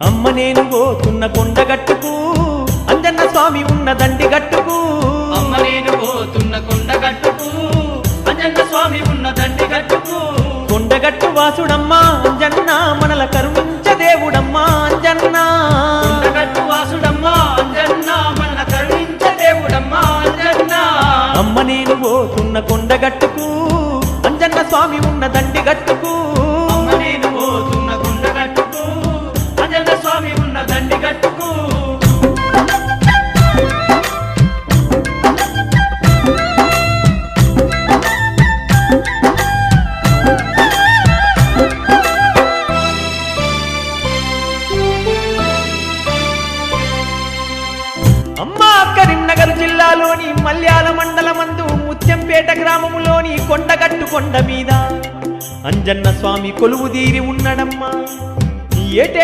అమ్మ నేను పోతున్న కొండగట్టుకు అంజన్న స్వామి ఉన్న దండిగట్టుకు అమ్మ నేను పోతున్న కొండగట్టుకు అంజన్న స్వామి ఉన్న దండిగట్టుకు కొండగట్టు వాసుడమ్మా అంజన్న మనల కరుణించ దేవుడమ్మా అంజన్న కొండగట్టు వాసుడమ్మా అంజన్న మనల కరుణించ దేవుడమ్మా అంజన్న అమ్మ నేను పోతున్న కొండగట్టుకు అంజన్న స్వామి ఉన్న దండిగట్టుకు అమ్మ నేను పోతున్న కొండగట్టుకు అంజన్న స్వామి ఉన్న దండిగట్టుకు అమ్మా కరీంనగర్ జిల్లాలోని మల్యాల మండలమందు ముత్యంపేట గ్రామములోని కొండగట్టు కొండ మీద అంజన్న స్వామి కొలువుదీరి ఉన్నడమ్మా ఏటే